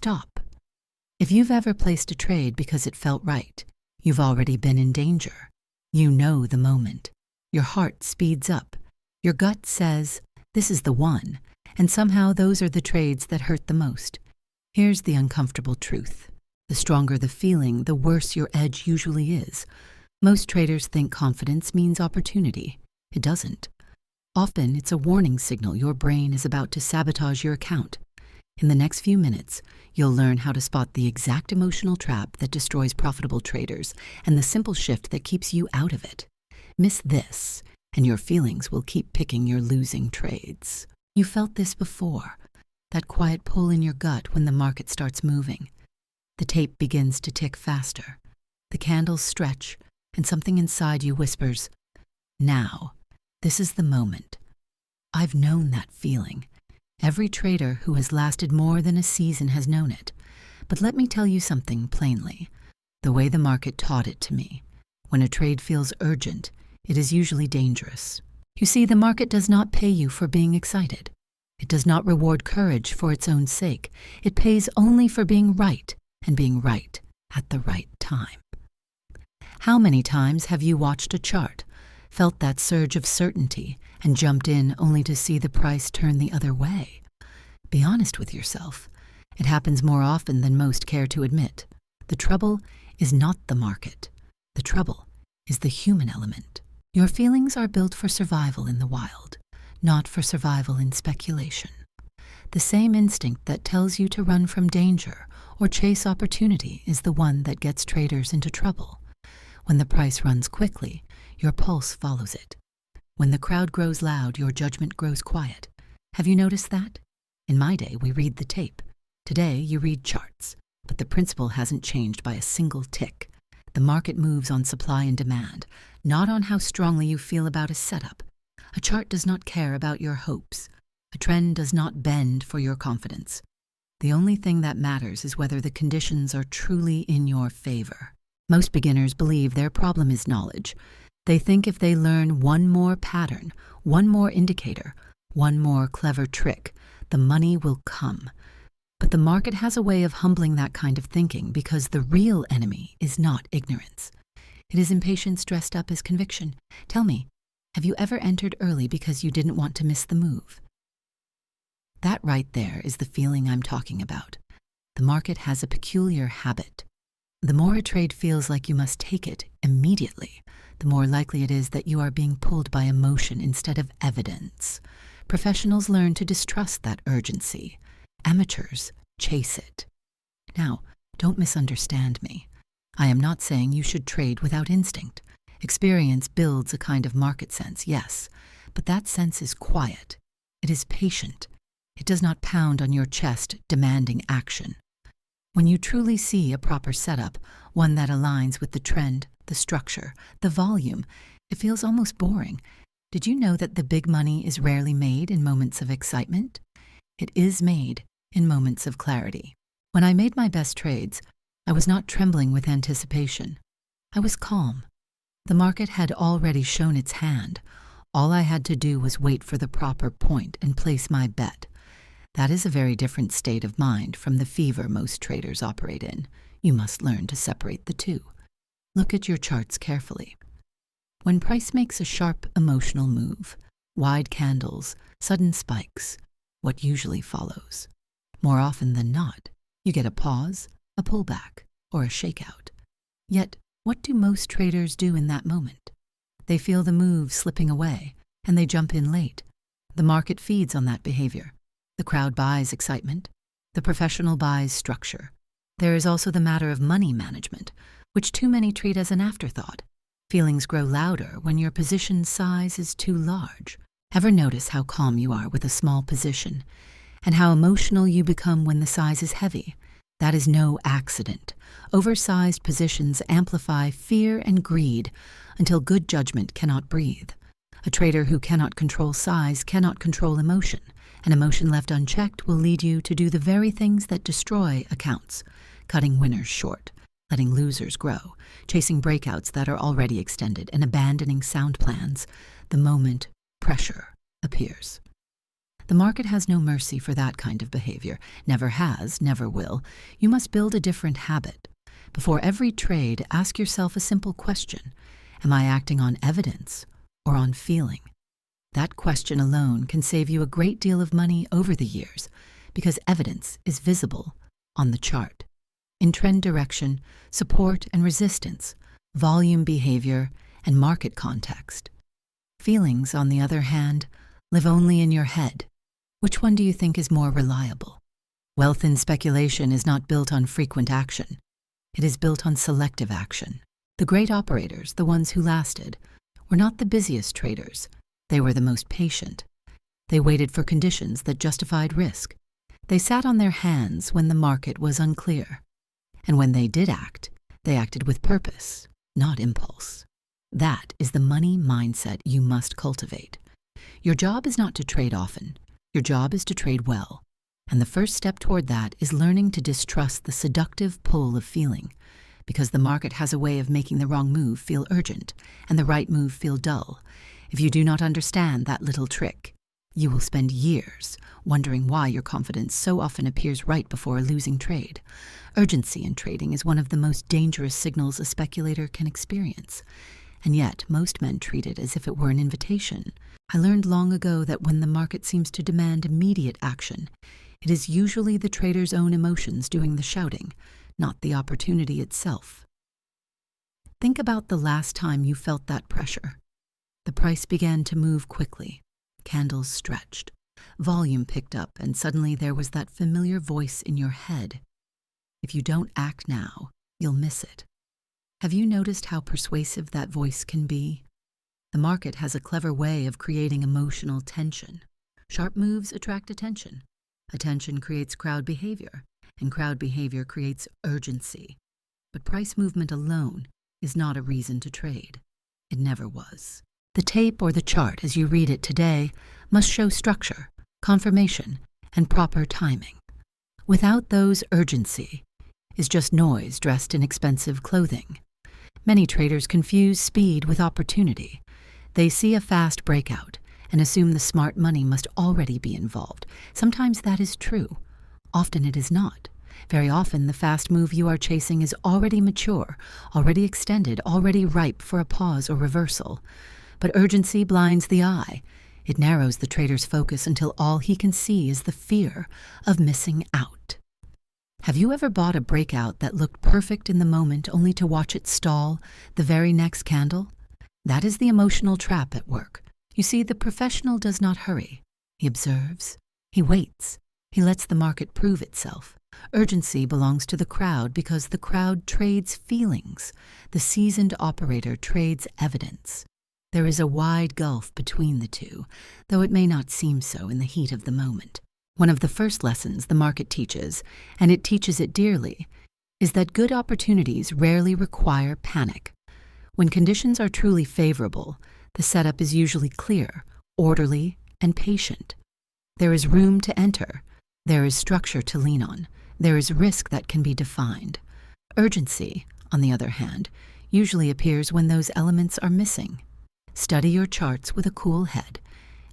stop. If you've ever placed a trade because it felt right, you've already been in danger. You know the moment. Your heart speeds up. Your gut says, this is the one, and somehow those are the trades that hurt the most. Here's the uncomfortable truth. The stronger the feeling, the worse your edge usually is. Most traders think confidence means opportunity. It doesn't. Often, it's a warning signal your brain is about to sabotage your account. In the next few minutes, you'll learn how to spot the exact emotional trap that destroys profitable traders and the simple shift that keeps you out of it. Miss this, and your feelings will keep picking your losing trades. You felt this before, that quiet pull in your gut when the market starts moving. The tape begins to tick faster. The candles stretch, and something inside you whispers, now, this is the moment. I've known that feeling. Every trader who has lasted more than a season has known it. But let me tell you something plainly. The way the market taught it to me. When a trade feels urgent, it is usually dangerous. You see, the market does not pay you for being excited. It does not reward courage for its own sake. It pays only for being right, and being right at the right time. How many times have you watched a chart, felt that surge of certainty, and jumped in only to see the price turn the other way? Be honest with yourself. It happens more often than most care to admit. The trouble is not the market. The trouble is the human element. Your feelings are built for survival in the wild, not for survival in speculation. The same instinct that tells you to run from danger or chase opportunity is the one that gets traders into trouble. When the price runs quickly, your pulse follows it. When the crowd grows loud, your judgment grows quiet. Have you noticed that? In my day, we read the tape. Today, you read charts. But the principle hasn't changed by a single tick. The market moves on supply and demand, not on how strongly you feel about a setup. A chart does not care about your hopes. A trend does not bend for your confidence. The only thing that matters is whether the conditions are truly in your favor. Most beginners believe their problem is knowledge. They think if they learn one more pattern, one more indicator, one more clever trick, the money will come. But the market has a way of humbling that kind of thinking because the real enemy is not ignorance. It is impatience dressed up as conviction. Tell me, have you ever entered early because you didn't want to miss the move? That right there is the feeling I'm talking about. The market has a peculiar habit. The more a trade feels like you must take it immediately, the more likely it is that you are being pulled by emotion instead of evidence. Professionals learn to distrust that urgency. Amateurs chase it. Now, don't misunderstand me. I am not saying you should trade without instinct. Experience builds a kind of market sense, yes, but that sense is quiet. It is patient. It does not pound on your chest, demanding action. When you truly see a proper setup, one that aligns with the trend, the structure, the volume, it feels almost boring. Did you know that the big money is rarely made in moments of excitement? It is made in moments of clarity. When I made my best trades, I was not trembling with anticipation. I was calm. The market had already shown its hand. All I had to do was wait for the proper point and place my bet. That is a very different state of mind from the fever most traders operate in. You must learn to separate the two. Look at your charts carefully. When price makes a sharp emotional move, wide candles, sudden spikes, what usually follows? More often than not, you get a pause, a pullback, or a shakeout. Yet, what do most traders do in that moment? They feel the move slipping away, and they jump in late. The market feeds on that behavior. The crowd buys excitement. The professional buys structure. There is also the matter of money management, which too many treat as an afterthought. Feelings grow louder when your position size is too large. Ever notice how calm you are with a small position, and how emotional you become when the size is heavy? That is no accident. Oversized positions amplify fear and greed until good judgment cannot breathe. A trader who cannot control size cannot control emotion. An emotion left unchecked will lead you to do the very things that destroy accounts, cutting winners short, letting losers grow, chasing breakouts that are already extended, and abandoning sound plans the moment pressure appears. The market has no mercy for that kind of behavior. Never has, never will. You must build a different habit. Before every trade, ask yourself a simple question. Am I acting on evidence or on feeling? That question alone can save you a great deal of money over the years, because evidence is visible on the chart. In trend direction, support and resistance, volume behavior, and market context. Feelings, on the other hand, live only in your head. Which one do you think is more reliable? Wealth in speculation is not built on frequent action. It is built on selective action. The great operators, the ones who lasted, were not the busiest traders. They were the most patient. They waited for conditions that justified risk. They sat on their hands when the market was unclear. And when they did act, they acted with purpose, not impulse. That is the money mindset you must cultivate. Your job is not to trade often. Your job is to trade well. And the first step toward that is learning to distrust the seductive pull of feeling, because the market has a way of making the wrong move feel urgent and the right move feel dull. If you do not understand that little trick, you will spend years wondering why your confidence so often appears right before a losing trade. Urgency in trading is one of the most dangerous signals a speculator can experience, and yet most men treat it as if it were an invitation. I learned long ago that when the market seems to demand immediate action, it is usually the trader's own emotions doing the shouting, not the opportunity itself. Think about the last time you felt that pressure. The price began to move quickly. Candles stretched. Volume picked up, and suddenly there was that familiar voice in your head. If you don't act now, you'll miss it. Have you noticed how persuasive that voice can be? The market has a clever way of creating emotional tension. Sharp moves attract attention. Attention creates crowd behavior, and crowd behavior creates urgency. But price movement alone is not a reason to trade. It never was. The tape or the chart as you read it today must show structure, confirmation, and proper timing. Without those, urgency is just noise dressed in expensive clothing. Many traders confuse speed with opportunity. They see a fast breakout and assume the smart money must already be involved. Sometimes that is true. Often it is not. Very often the fast move you are chasing is already mature, already extended, already ripe for a pause or reversal. But urgency blinds the eye. It narrows the trader's focus until all he can see is the fear of missing out. Have you ever bought a breakout that looked perfect in the moment only to watch it stall the very next candle? That is the emotional trap at work. You see, the professional does not hurry. He observes. He waits. He lets the market prove itself. Urgency belongs to the crowd because the crowd trades feelings. The seasoned operator trades evidence. There is a wide gulf between the two, though it may not seem so in the heat of the moment. One of the first lessons the market teaches, and it teaches it dearly, is that good opportunities rarely require panic. When conditions are truly favorable, the setup is usually clear, orderly, and patient. There is room to enter. There is structure to lean on. There is risk that can be defined. Urgency, on the other hand, usually appears when those elements are missing. Study your charts with a cool head,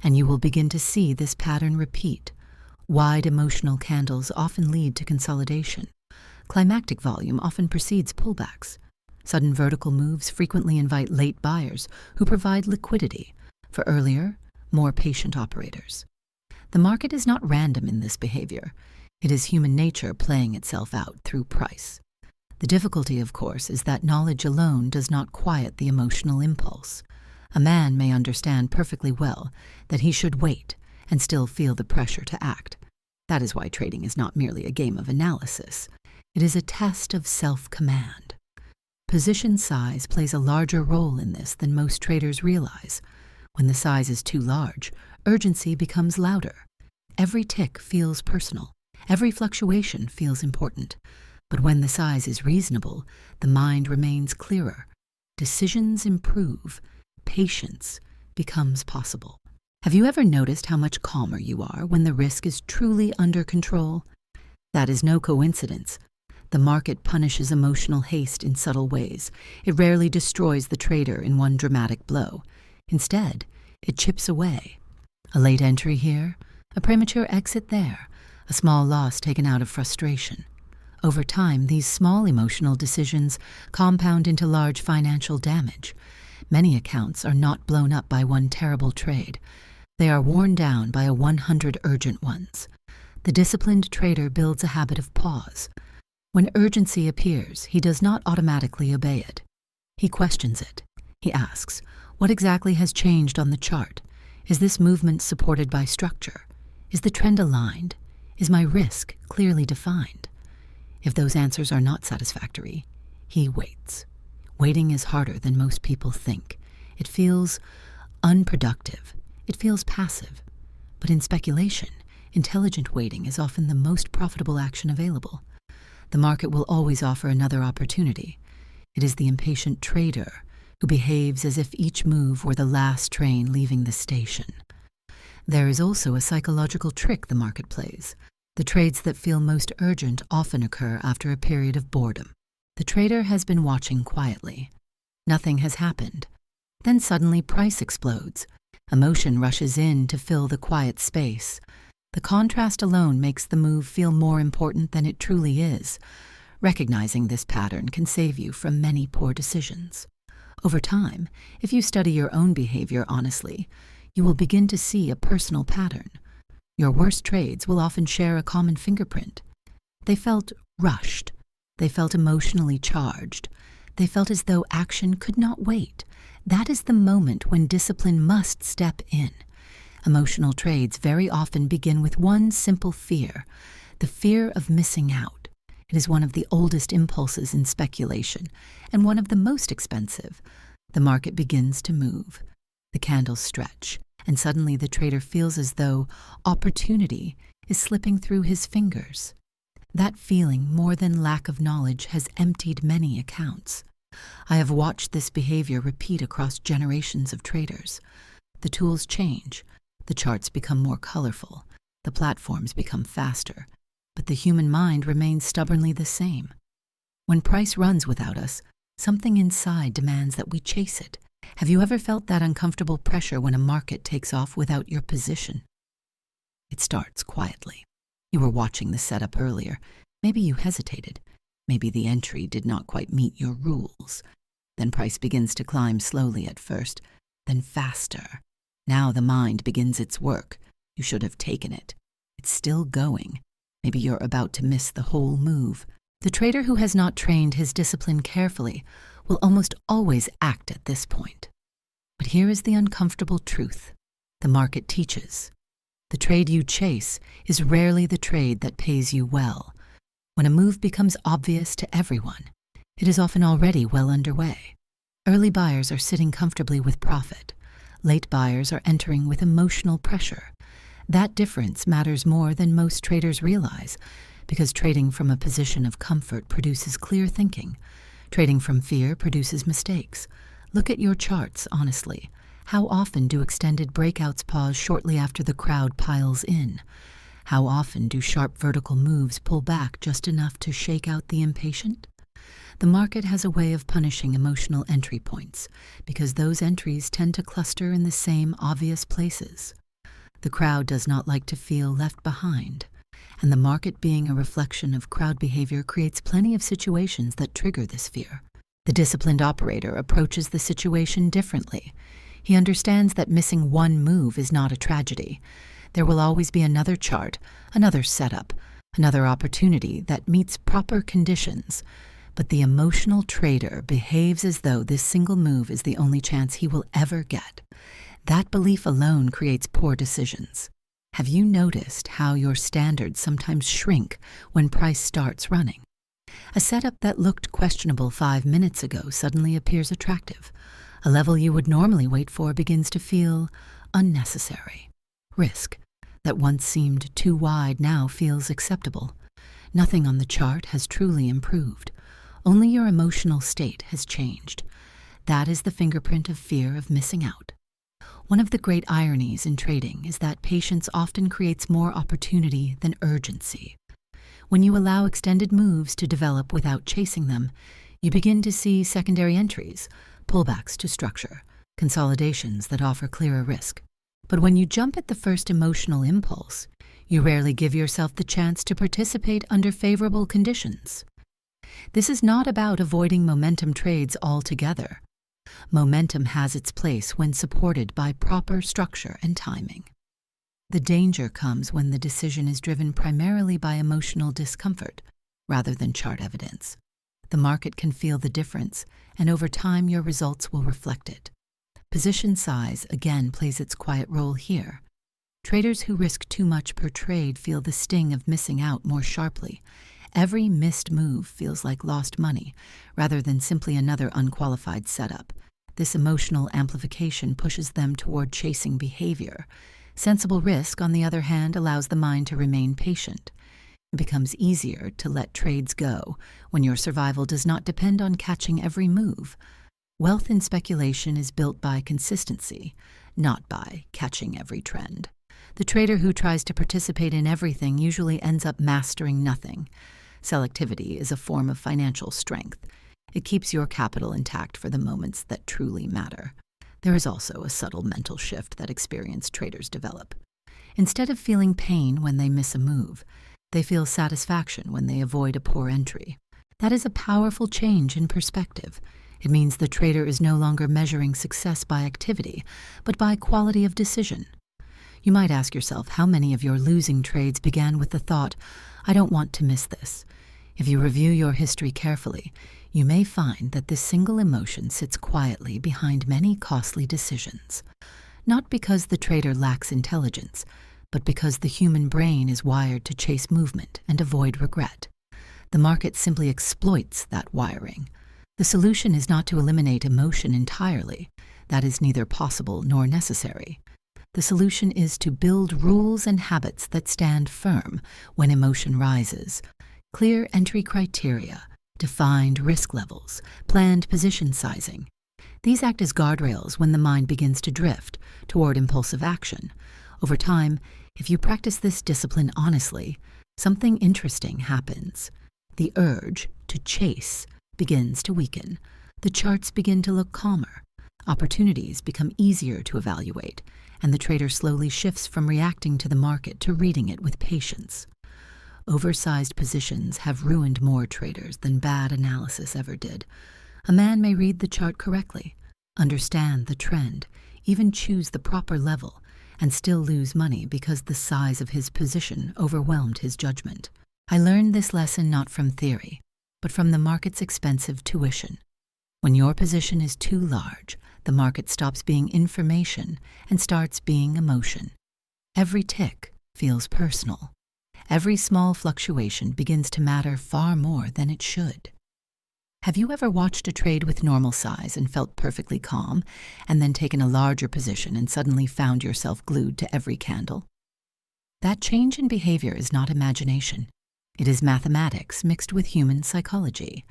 and you will begin to see this pattern repeat. Wide emotional candles often lead to consolidation. Climactic volume often precedes pullbacks. Sudden vertical moves frequently invite late buyers who provide liquidity for earlier, more patient operators. The market is not random in this behavior. It is human nature playing itself out through price. The difficulty, of course, is that knowledge alone does not quiet the emotional impulse. A man may understand perfectly well that he should wait and still feel the pressure to act. That is why trading is not merely a game of analysis. It is a test of self-command. Position size plays a larger role in this than most traders realize. When the size is too large, urgency becomes louder. Every tick feels personal. Every fluctuation feels important. But when the size is reasonable, the mind remains clearer. Decisions improve. Patience becomes possible. Have you ever noticed how much calmer you are when the risk is truly under control? That is no coincidence. The market punishes emotional haste in subtle ways. It rarely destroys the trader in one dramatic blow. Instead, it chips away. A late entry here, A premature exit there, a small loss taken out of frustration. Over time, these small emotional decisions compound into large financial damage. Many accounts are not blown up by one terrible trade. They are worn down by 100 urgent ones. The disciplined trader builds a habit of pause. When urgency appears, he does not automatically obey it. He questions it. He asks, what exactly has changed on the chart? Is this movement supported by structure? Is the trend aligned? Is my risk clearly defined? If those answers are not satisfactory, he waits. Waiting is harder than most people think. It feels unproductive. It feels passive. But in speculation, intelligent waiting is often the most profitable action available. The market will always offer another opportunity. It is the impatient trader who behaves as if each move were the last train leaving the station. There is also a psychological trick the market plays. The trades that feel most urgent often occur after a period of boredom. The trader has been watching quietly. Nothing has happened. Then suddenly price explodes. Emotion rushes in to fill the quiet space. The contrast alone makes the move feel more important than it truly is. Recognizing this pattern can save you from many poor decisions. Over time, if you study your own behavior honestly, you will begin to see a personal pattern. Your worst trades will often share a common fingerprint. They felt rushed. They felt emotionally charged. They felt as though action could not wait. That is the moment when discipline must step in. Emotional trades very often begin with one simple fear, the fear of missing out. It is one of the oldest impulses in speculation, and one of the most expensive. The market begins to move. The candles stretch, and suddenly the trader feels as though opportunity is slipping through his fingers. That feeling, more than lack of knowledge, has emptied many accounts. I have watched this behavior repeat across generations of traders. The tools change. The charts become more colorful. The platforms become faster. But the human mind remains stubbornly the same. When price runs without us, something inside demands that we chase it. Have you ever felt that uncomfortable pressure when a market takes off without your position? It starts quietly. You were watching the setup earlier. Maybe you hesitated. Maybe the entry did not quite meet your rules. Then price begins to climb slowly at first, then faster. Now the mind begins its work. You should have taken it. It's still going. Maybe you're about to miss the whole move. The trader who has not trained his discipline carefully will almost always act at this point. But here is the uncomfortable truth. The market teaches. The trade you chase is rarely the trade that pays you well. When a move becomes obvious to everyone, it is often already well underway. Early buyers are sitting comfortably with profit. Late buyers are entering with emotional pressure. That difference matters more than most traders realize, because trading from a position of comfort produces clear thinking. Trading from fear produces mistakes. Look at your charts honestly. How often do extended breakouts pause shortly after the crowd piles in? How often do sharp vertical moves pull back just enough to shake out the impatient? The market has a way of punishing emotional entry points, because those entries tend to cluster in the same obvious places. The crowd does not like to feel left behind, and the market being a reflection of crowd behavior creates plenty of situations that trigger this fear. The disciplined operator approaches the situation differently. He understands that missing one move is not a tragedy. There will always be another chart, another setup, another opportunity that meets proper conditions. But the emotional trader behaves as though this single move is the only chance he will ever get. That belief alone creates poor decisions. Have you noticed how your standards sometimes shrink when price starts running? A setup that looked questionable 5 minutes ago suddenly appears attractive. A level you would normally wait for begins to feel unnecessary. Risk that once seemed too wide now feels acceptable. Nothing on the chart has truly improved. Only your emotional state has changed. That is the fingerprint of fear of missing out. One of the great ironies in trading is that patience often creates more opportunity than urgency. When you allow extended moves to develop without chasing them, you begin to see secondary entries, pullbacks to structure, consolidations that offer clearer risk. But when you jump at the first emotional impulse, you rarely give yourself the chance to participate under favorable conditions. This is not about avoiding momentum trades altogether. Momentum has its place when supported by proper structure and timing. The danger comes when the decision is driven primarily by emotional discomfort rather than chart evidence. The market can feel the difference, and over time your results will reflect it. Position size again plays its quiet role here. Traders who risk too much per trade feel the sting of missing out more sharply. Every missed move feels like lost money, rather than simply another unqualified setup. This emotional amplification pushes them toward chasing behavior. Sensible risk, on the other hand, allows the mind to remain patient. It becomes easier to let trades go when your survival does not depend on catching every move. Wealth in speculation is built by consistency, not by catching every trend. The trader who tries to participate in everything usually ends up mastering nothing. Selectivity is a form of financial strength. It keeps your capital intact for the moments that truly matter. There is also a subtle mental shift that experienced traders develop. Instead of feeling pain when they miss a move, they feel satisfaction when they avoid a poor entry. That is a powerful change in perspective. It means the trader is no longer measuring success by activity, but by quality of decision. You might ask yourself how many of your losing trades began with the thought, "I don't want to miss this." If you review your history carefully, you may find that this single emotion sits quietly behind many costly decisions. Not because the trader lacks intelligence, but because the human brain is wired to chase movement and avoid regret. The market simply exploits that wiring. The solution is not to eliminate emotion entirely. That is neither possible nor necessary. The solution is to build rules and habits that stand firm when emotion rises. Clear entry criteria, defined risk levels, planned position sizing. These act as guardrails when the mind begins to drift toward impulsive action. Over time, if you practice this discipline honestly, something interesting happens. The urge to chase begins to weaken. The charts begin to look calmer. Opportunities become easier to evaluate, and the trader slowly shifts from reacting to the market to reading it with patience. Oversized positions have ruined more traders than bad analysis ever did. A man may read the chart correctly, understand the trend, even choose the proper level, and still lose money because the size of his position overwhelmed his judgment. I learned this lesson not from theory, but from the market's expensive tuition. When your position is too large, the market stops being information and starts being emotion. Every tick feels personal. Every small fluctuation begins to matter far more than it should. Have you ever watched a trade with normal size and felt perfectly calm, and then taken a larger position and suddenly found yourself glued to every candle? That change in behavior is not imagination. It is mathematics mixed with human psychology.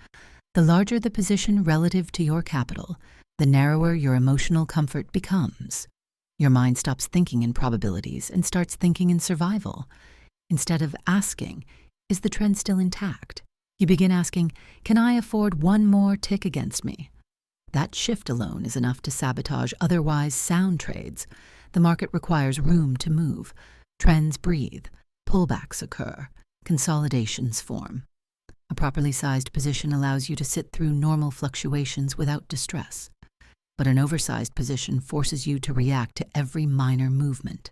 The larger the position relative to your capital, the narrower your emotional comfort becomes. Your mind stops thinking in probabilities and starts thinking in survival. Instead of asking, "Is the trend still intact?" you begin asking, "Can I afford one more tick against me?" That shift alone is enough to sabotage otherwise sound trades. The market requires room to move. Trends breathe. Pullbacks occur. Consolidations form. A properly sized position allows you to sit through normal fluctuations without distress. But an oversized position forces you to react to every minor movement.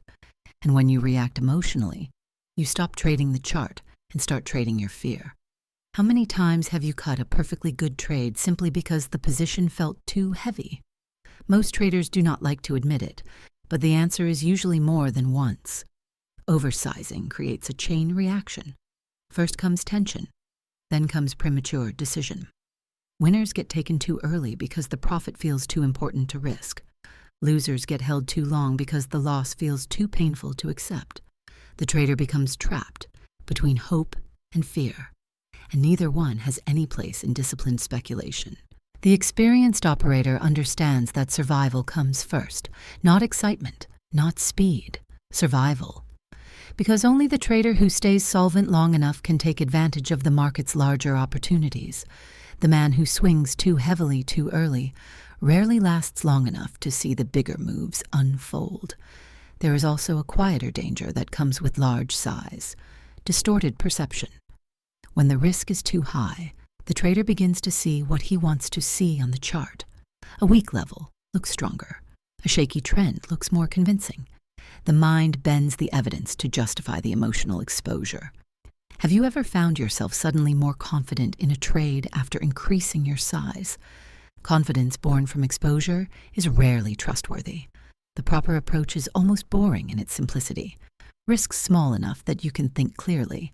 And when you react emotionally, you stop trading the chart and start trading your fear. How many times have you cut a perfectly good trade simply because the position felt too heavy? Most traders do not like to admit it, but the answer is usually more than once. Oversizing creates a chain reaction. First comes tension, then comes premature decision. Winners get taken too early because the profit feels too important to risk. Losers get held too long because the loss feels too painful to accept. The trader becomes trapped between hope and fear, and neither one has any place in disciplined speculation. The experienced operator understands that survival comes first, not excitement, not speed, survival. Because only the trader who stays solvent long enough can take advantage of the market's larger opportunities. The man who swings too heavily too early rarely lasts long enough to see the bigger moves unfold. There is also a quieter danger that comes with large size: distorted perception. When the risk is too high, the trader begins to see what he wants to see on the chart. A weak level looks stronger. A shaky trend looks more convincing. The mind bends the evidence to justify the emotional exposure. Have you ever found yourself suddenly more confident in a trade after increasing your size? Confidence born from exposure is rarely trustworthy. The proper approach is almost boring in its simplicity. Risk small enough that you can think clearly.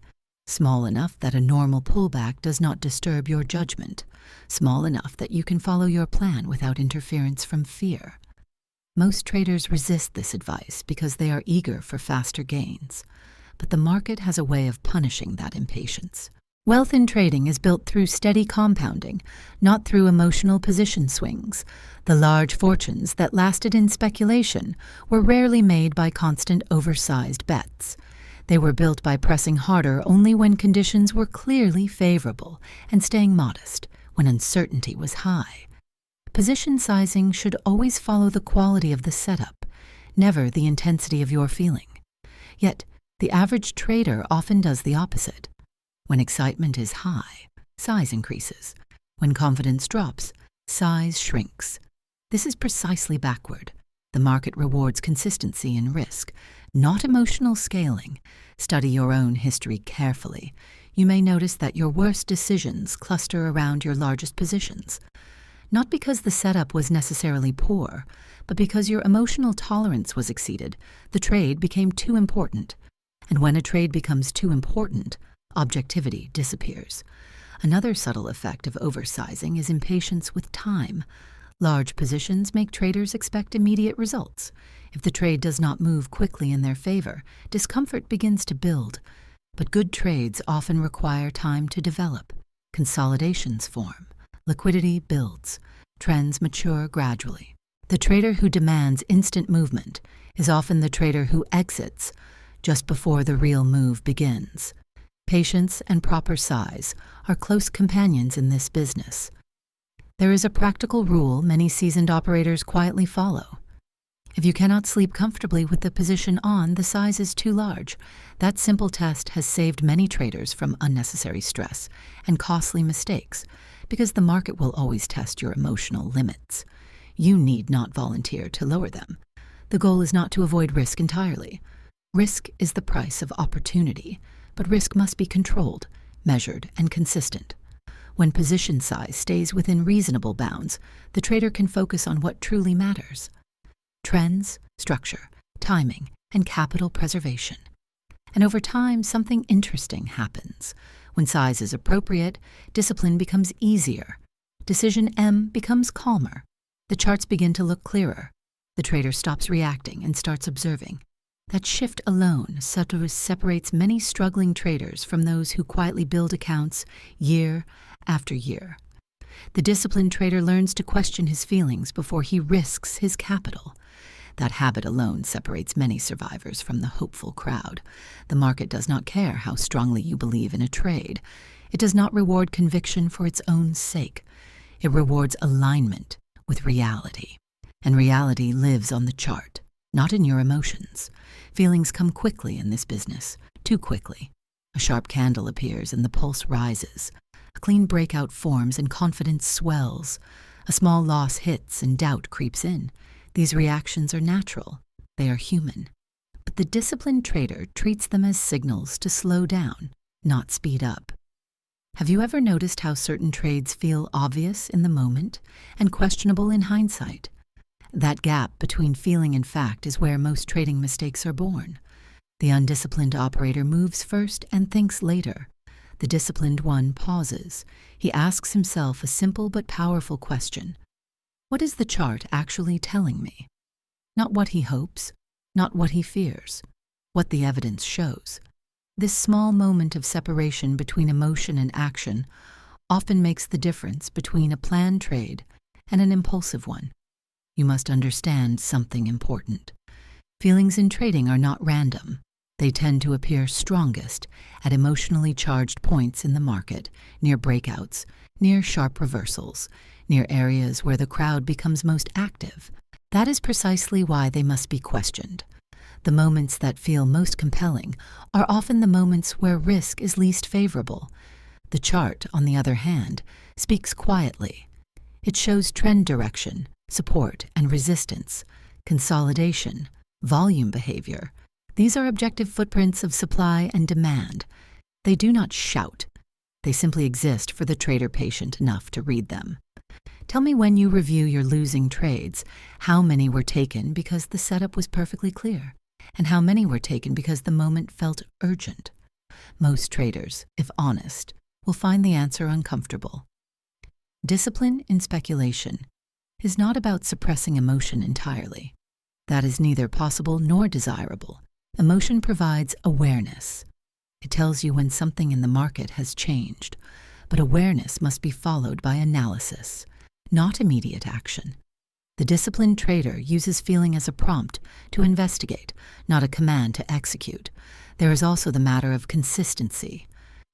Small enough that a normal pullback does not disturb your judgment. Small enough that you can follow your plan without interference from fear. Most traders resist this advice because they are eager for faster gains. But the market has a way of punishing that impatience. Wealth in trading is built through steady compounding, not through emotional position swings. The large fortunes that lasted in speculation were rarely made by constant oversized bets. They were built by pressing harder only when conditions were clearly favorable and staying modest when uncertainty was high. Position sizing should always follow the quality of the setup, never the intensity of your feeling. Yet, the average trader often does the opposite. When excitement is high, size increases. When confidence drops, size shrinks. This is precisely backward. The market rewards consistency in risk, not emotional scaling. Study your own history carefully. You may notice that your worst decisions cluster around your largest positions. Not because the setup was necessarily poor, but because your emotional tolerance was exceeded. The trade became too important. And when a trade becomes too important, objectivity disappears. Another subtle effect of oversizing is impatience with time. Large positions make traders expect immediate results. If the trade does not move quickly in their favor, discomfort begins to build. But good trades often require time to develop. Consolidations form. Liquidity builds. Trends mature gradually. The trader who demands instant movement is often the trader who exits just before the real move begins. Patience and proper size are close companions in this business. There is a practical rule many seasoned operators quietly follow. If you cannot sleep comfortably with the position on, the size is too large. That simple test has saved many traders from unnecessary stress and costly mistakes, because the market will always test your emotional limits. You need not volunteer to lower them. The goal is not to avoid risk entirely. Risk is the price of opportunity, but risk must be controlled, measured, and consistent. When position size stays within reasonable bounds, the trader can focus on what truly matters: trends, structure, timing, and capital preservation. And over time, something interesting happens. When size is appropriate, discipline becomes easier. Decision M becomes calmer. The charts begin to look clearer. The trader stops reacting and starts observing. That shift alone separates many struggling traders from those who quietly build accounts year after year. The disciplined trader learns to question his feelings before he risks his capital. That habit alone separates many survivors from the hopeful crowd. The market does not care how strongly you believe in a trade. It does not reward conviction for its own sake. It rewards alignment with reality. And reality lives on the chart, not in your emotions. Feelings come quickly in this business, too quickly. A sharp candle appears and the pulse rises. A clean breakout forms and confidence swells. A small loss hits and doubt creeps in. These reactions are natural. They are human. But the disciplined trader treats them as signals to slow down, not speed up. Have you ever noticed how certain trades feel obvious in the moment and questionable in hindsight? That gap between feeling and fact is where most trading mistakes are born. The undisciplined operator moves first and thinks later. The disciplined one pauses. He asks himself a simple but powerful question. What is the chart actually telling me? Not what he hopes, not what he fears, what the evidence shows. This small moment of separation between emotion and action often makes the difference between a planned trade and an impulsive one. You must understand something important. Feelings in trading are not random. They tend to appear strongest at emotionally charged points in the market, near breakouts, near sharp reversals, near areas where the crowd becomes most active. That is precisely why they must be questioned. The moments that feel most compelling are often the moments where risk is least favorable. The chart, on the other hand, speaks quietly. It shows trend direction, support and resistance, consolidation, volume behavior. These are objective footprints of supply and demand. They do not shout. They simply exist for the trader patient enough to read them. Tell me, when you review your losing trades, how many were taken because the setup was perfectly clear, and how many were taken because the moment felt urgent. Most traders, if honest, will find the answer uncomfortable. Discipline in speculation is not about suppressing emotion entirely. That is neither possible nor desirable. Emotion provides awareness. It tells you when something in the market has changed, but awareness must be followed by analysis, not immediate action. The disciplined trader uses feeling as a prompt to investigate, not a command to execute. There is also the matter of consistency.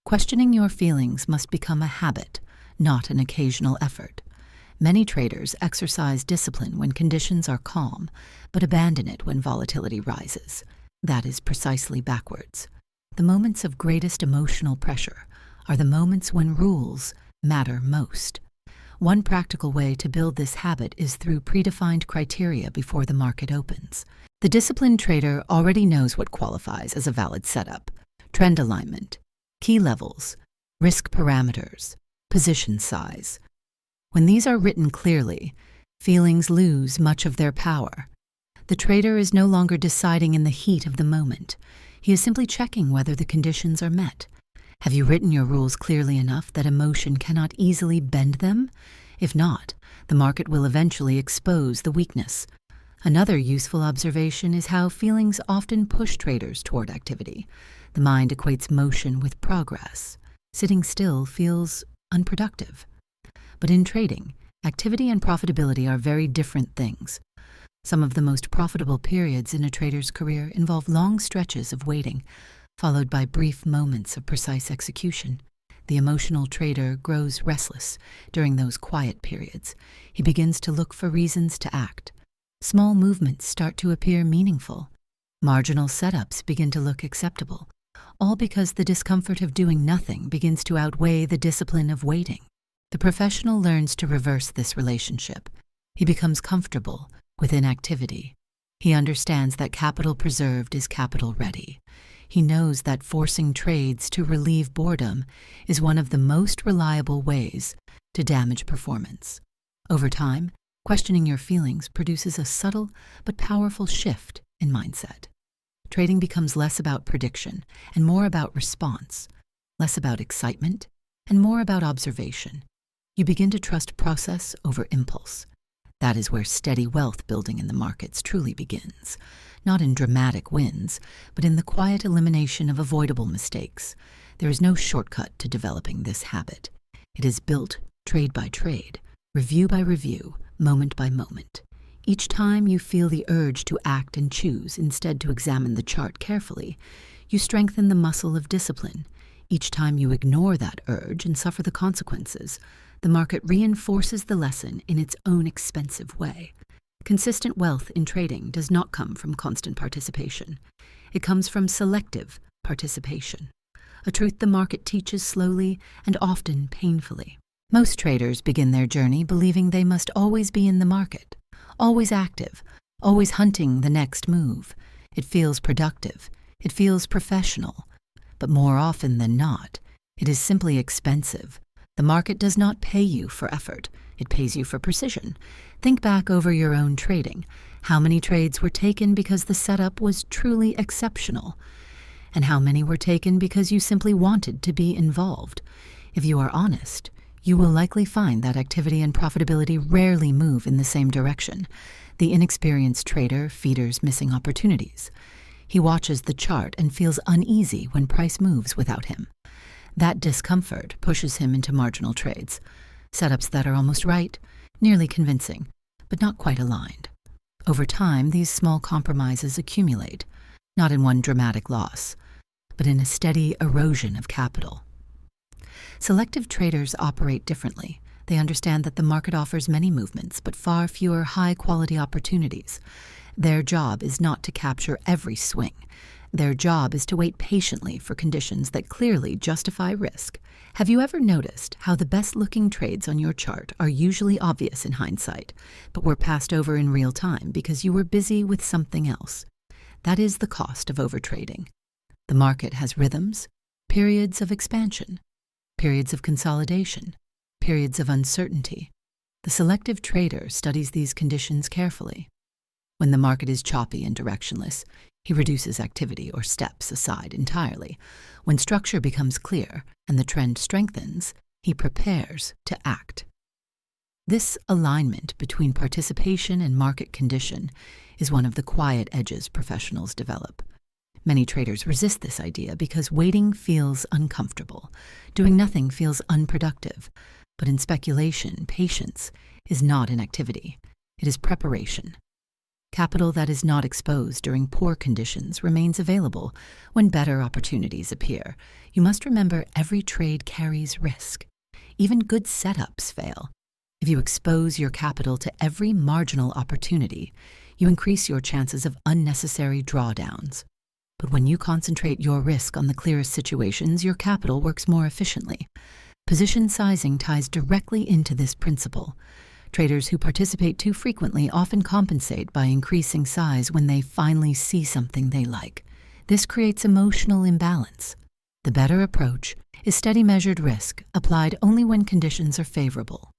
Questioning your feelings must become a habit, not an occasional effort. Many traders exercise discipline when conditions are calm, but abandon it when volatility rises. That is precisely backwards. The moments of greatest emotional pressure are the moments when rules matter most. One practical way to build this habit is through predefined criteria before the market opens. The disciplined trader already knows what qualifies as a valid setup: trend alignment, key levels, risk parameters, position size. When these are written clearly, feelings lose much of their power. The trader is no longer deciding in the heat of the moment. He is simply checking whether the conditions are met. Have you written your rules clearly enough that emotion cannot easily bend them? If not, the market will eventually expose the weakness. Another useful observation is how feelings often push traders toward activity. The mind equates motion with progress. Sitting still feels unproductive. But in trading, activity and profitability are very different things. Some of the most profitable periods in a trader's career involve long stretches of waiting, followed by brief moments of precise execution. The emotional trader grows restless during those quiet periods. He begins to look for reasons to act. Small movements start to appear meaningful. Marginal setups begin to look acceptable, all because the discomfort of doing nothing begins to outweigh the discipline of waiting. The professional learns to reverse this relationship. He becomes comfortable with inactivity. He understands that capital preserved is capital ready. He knows that forcing trades to relieve boredom is one of the most reliable ways to damage performance. Over time, questioning your feelings produces a subtle but powerful shift in mindset. Trading becomes less about prediction and more about response, less about excitement and more about observation. You begin to trust process over impulse. That is where steady wealth building in the markets truly begins, not in dramatic wins, but in the quiet elimination of avoidable mistakes. There is no shortcut to developing this habit. It is built trade by trade, review by review, moment by moment. Each time you feel the urge to act and choose instead to examine the chart carefully, you strengthen the muscle of discipline. Each time you ignore that urge and suffer the consequences, the market reinforces the lesson in its own expensive way. Consistent wealth in trading does not come from constant participation. It comes from selective participation, a truth the market teaches slowly and often painfully. Most traders begin their journey believing they must always be in the market, always active, always hunting the next move. It feels productive. It feels professional. But more often than not, it is simply expensive. The market does not pay you for effort. It pays you for precision. Think back over your own trading. How many trades were taken because the setup was truly exceptional? And how many were taken because you simply wanted to be involved? If you are honest, you will likely find that activity and profitability rarely move in the same direction. The inexperienced trader feeders missing opportunities. He watches the chart and feels uneasy when price moves without him. That discomfort pushes him into marginal trades, setups that are almost right, nearly convincing, but not quite aligned. Over time, these small compromises accumulate, not in one dramatic loss, but in a steady erosion of capital. Selective traders operate differently. They understand that the market offers many movements, but far fewer high-quality opportunities. Their job is not to capture every swing. Their job is to wait patiently for conditions that clearly justify risk. Have you ever noticed how the best-looking trades on your chart are usually obvious in hindsight, but were passed over in real time because you were busy with something else? That is the cost of overtrading. The market has rhythms, periods of expansion, periods of consolidation, periods of uncertainty. The selective trader studies these conditions carefully. When the market is choppy and directionless, he reduces activity or steps aside entirely. When structure becomes clear and the trend strengthens, he prepares to act. This alignment between participation and market condition is one of the quiet edges professionals develop. Many traders resist this idea because waiting feels uncomfortable. Doing nothing feels unproductive. But in speculation, patience is not inactivity. It is preparation. Capital that is not exposed during poor conditions remains available when better opportunities appear. You must remember every trade carries risk. Even good setups fail. If you expose your capital to every marginal opportunity, you increase your chances of unnecessary drawdowns. But when you concentrate your risk on the clearest situations, your capital works more efficiently. Position sizing ties directly into this principle. Traders who participate too frequently often compensate by increasing size when they finally see something they like. This creates emotional imbalance. The better approach is steady measured risk applied only when conditions are favorable.